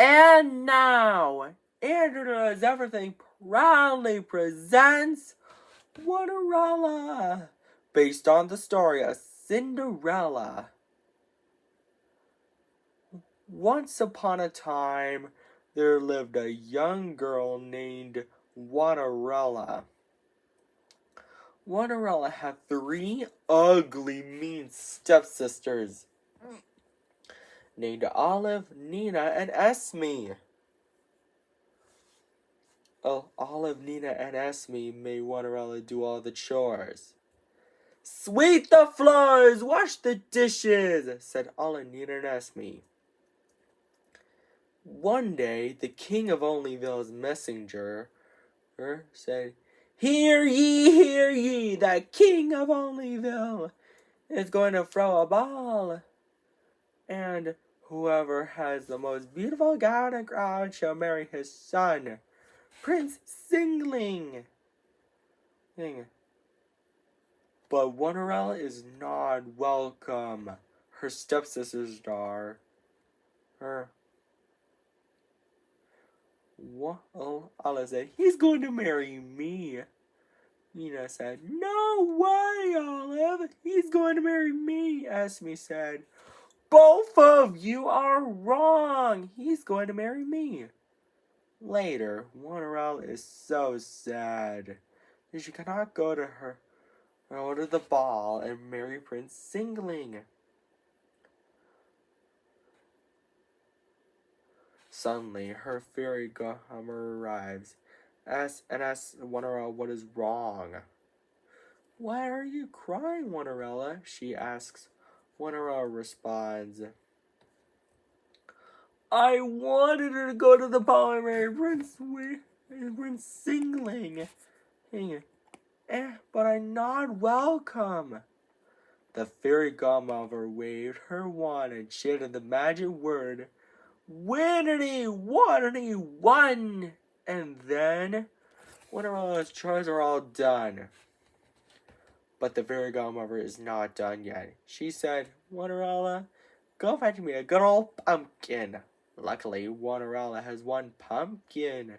And now, Andrew Does Everything proudly presents Cinderella, based on the story of Cinderella. Once upon a time, there lived a young girl named Cinderella. Cinderella had 3 ugly, mean stepsisters named Olive, Nina, and Esme. Olive, Nina, and Esme made Cinderella do all the chores. "Sweep the floors, wash the dishes," said Olive, Nina, and Esme. One day, the king of Onlyville's messenger said, hear ye, the king of Onlyville is going to throw a ball. And whoever has the most beautiful gown and crown shall marry his son, Prince Singling. But Cinderella is not welcome. Her stepsisters are. Olive said, he's going to marry me. Nina said, no way, Olive. He's going to marry me. Esme said, both of you are wrong. He's going to marry me. Later, Cinderella is so sad that she cannot go to the ball and marry Prince Singling. Suddenly, her fairy godmother arrives and asks Cinderella what is wrong. Why are you crying, Cinderella? She asks. Cinderella responds, I wanted her to go to the ball and marry Prince Singling, but I'm not welcome. The fairy godmother waved her wand and chanted the magic word, Winnity, Waterity, one! And then, Cinderella's chores are all done. But the fairy godmother is not done yet. She said, Cinderella, go fetch me a good old pumpkin. Luckily, Cinderella has one pumpkin.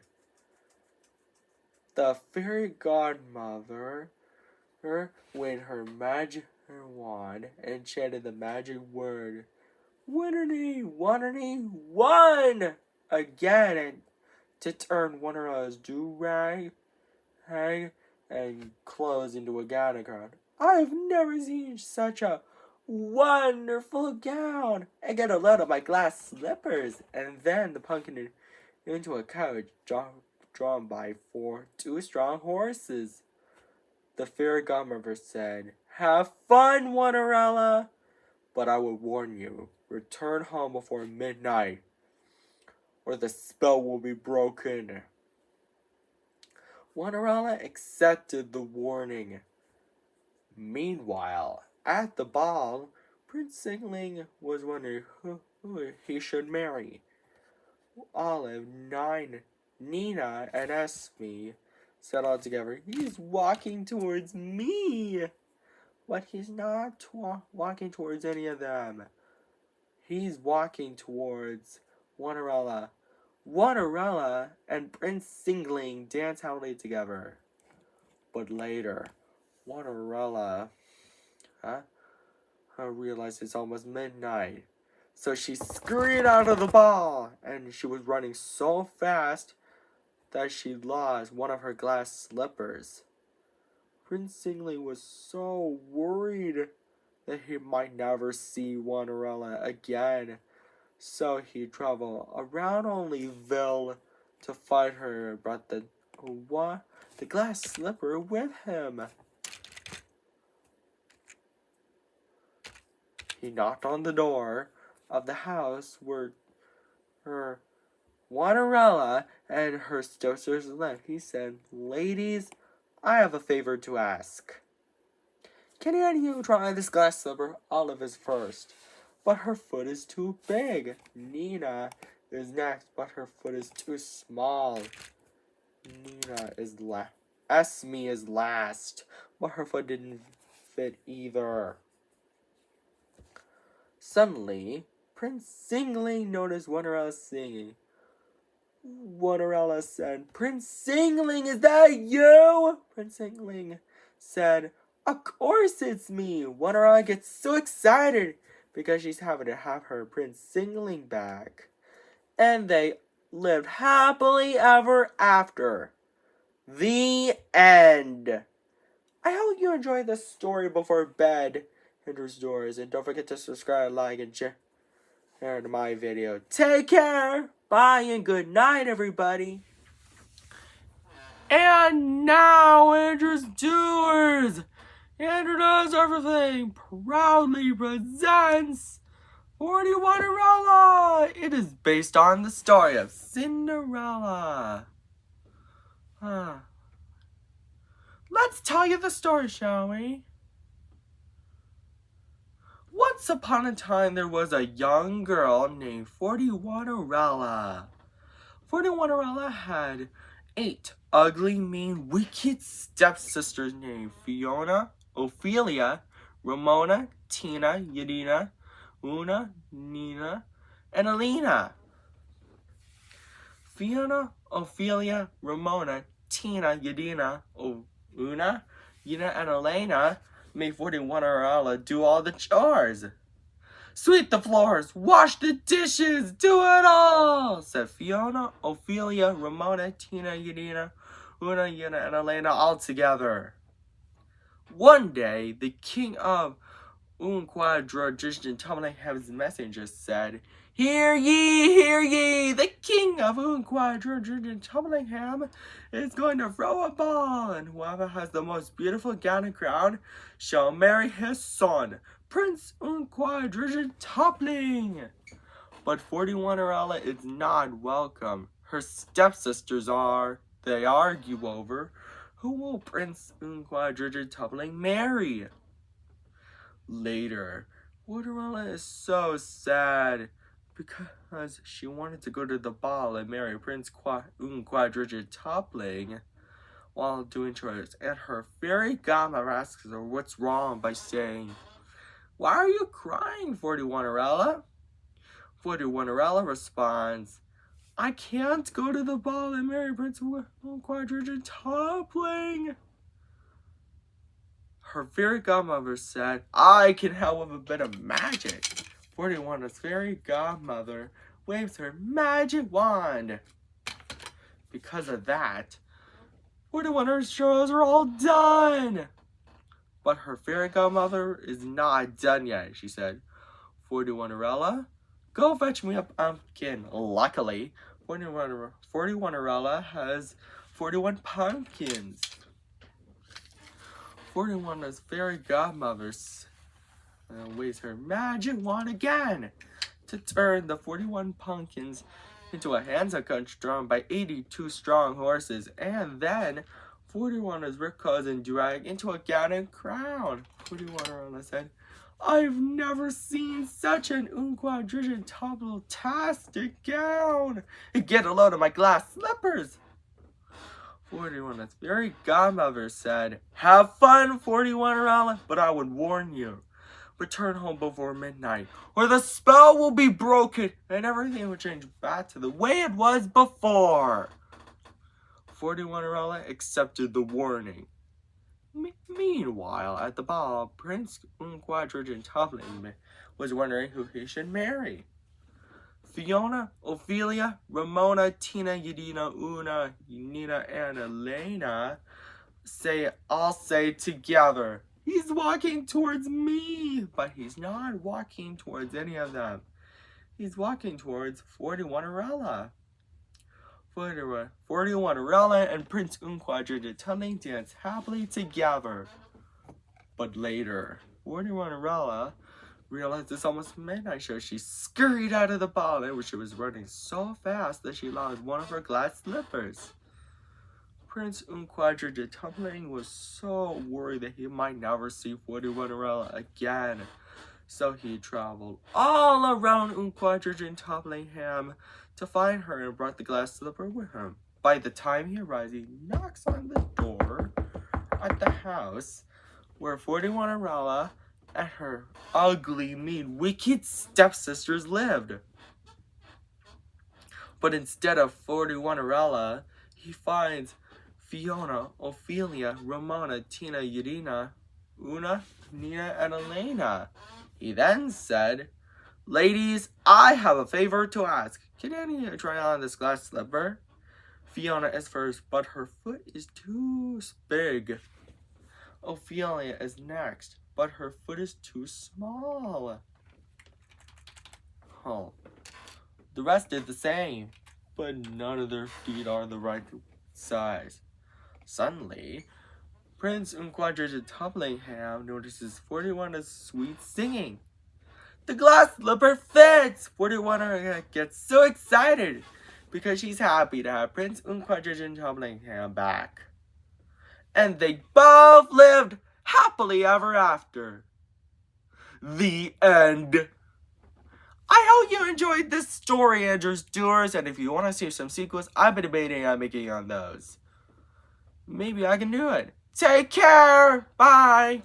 The fairy godmother waved her magic wand and chanted the magic word, Winnity, Waterity, one! Again, and to turn Cinderella's do-rag and clothes into a gown. I've never seen such a wonderful gown. I get a load of my glass slippers, and then the pumpkin into a carriage drawn by 2 strong horses. The fairy godmother said, have fun, Cinderella, but I will warn you, return home before midnight, or the spell will be broken. Cinderella accepted the warning. Meanwhile, at the ball, Prince Singling was wondering who he should marry. Olive, Nina, and Esme said all together, he's walking towards me. But he's not walking towards any of them. He's walking towards Cinderella. Cinderella and Prince Singling dance happily together. But later, Cinderella realized it's almost midnight. So she scurried out of the ball, and she was running so fast that she lost one of her glass slippers. Prince Singling was so worried that he might never see Cinderella again. So he traveled around Onlyville to find her and brought the glass slipper with him. He knocked on the door of the house where her Cinderella and her stepsisters lived. He said, ladies, I have a favor to ask. Can any of you try this glass slipper? Olive is first, but her foot is too big. Nina is next, but her foot is too small. Esme is last, but her foot didn't fit either. Suddenly, Prince Singling noticed Cinderella singing. Cinderella said. Prince Singling, is that you? Prince Singling said, of course it's me. Cinderella gets so excited because she's having to have her Prince Singling back. And they lived happily ever after. The end. I hope you enjoyed this story before bed enters doors. And don't forget to subscribe, like, and share to my video. Take care. Bye and good night, everybody. And now, Andrew's Doers. Andrew Does Everything proudly presents 41 Cinderella. It is based on the story of Cinderella. Let's tell you the story, shall we? Once upon a time, there was a young girl named 41 Cinderella. 41 Cinderella had 8 ugly, mean, wicked stepsisters named Fiona, Ophelia, Ramona, Tina, Yadina, Una, Nina, and Alina. Fiona, Ophelia, Ramona, Tina, Yadina, Una, Nina, and Elena made 41 Cinderella do all the chores. Sweep the floors, wash the dishes, do it all, said Fiona, Ophelia, Ramona, Tina, Yadina, Una, Nina, and Elena all together. One day, the king of Unquadragishtamlingham's messengers said, Hear ye, the king of Unquadragishtamlingham is going to throw a ball, and whoever has the most beautiful gown and crown shall marry his son, Prince Unquadragishtamling. But 41 Cinderella is not welcome. Her stepsisters are. They argue over who will Prince Unquadragishtamling marry. Later, Cinderella is so sad because she wanted to go to the ball and marry Prince Unquadragishtamling while doing chores, and her fairy godmother asks her what's wrong by saying, Why are you crying, 41 Cinderella? 41 Cinderella responds, I can't go to the ball and marry Prince Unquadragishtamling. Her fairy godmother said, I can help with a bit of magic. 41's fairy godmother waves her magic wand. Because of that, 41's chores are all done. But her fairy godmother is not done yet, she said. 41 Cinderella, go fetch me a pumpkin. Luckily, 41 Cinderella has 41 pumpkins. 41's fairy godmother waves her magic wand again to turn the 41 pumpkins into a handsaw coach drawn by 82 strong horses, and then 41's rich cousin dragged into a gown and crown. 41 Cinderella said, I've never seen such an unquadragishtamtastic gown. Get a load of my glass slippers. 41's fairy godmother said, Have fun, 41 Cinderella, but I would warn you. Return home before midnight, or the spell will be broken and everything will change back to the way it was before. 41 Cinderella accepted the warning. Meanwhile, at the ball, Prince Unquadragishtamling was wondering who he should marry. Fiona, Ophelia, Ramona, Tina, Yadina, Una, Nina, and Elena all say together, He's walking towards me, but he's not walking towards any of them. He's walking towards 41 Cinderella. 41 Cinderella and Prince Unquadragishtamling dance happily together. But later, 41 Cinderella realized it's almost midnight, so she scurried out of the ball, and she was running so fast that she lost one of her glass slippers. Prince Unquadragishtamling was so worried that he might never see 41 Cinderella again. So he traveled all around Unquadragishtamlingham to find her and brought the glass slipper with him. By the time he arrives, he knocks on the door at the house where 41 Cinderella and her ugly, mean, wicked stepsisters lived. But instead of 41erella, he finds Fiona, Ophelia, Ramona, Tina, Irina, Una, Nina, and Elena. He then said, "Ladies, I have a favor to ask. Can any of you try on this glass slipper?" Fiona is first, but her foot is too big. Ophelia is next, but her foot is too small. The rest did the same, but none of their feet are the right size. Suddenly, Prince Unquadrigeon Topplingham notices 41's sweet singing. The glass slipper fits! 41 gets so excited because she's happy to have Prince Unquadrigeon Topplingham back. And they both lived happily ever after. The end. I hope you enjoyed this story, Andrew's Doers, and if you want to see some sequels, I've been debating on making on those. Maybe I can do it. Take care! Bye!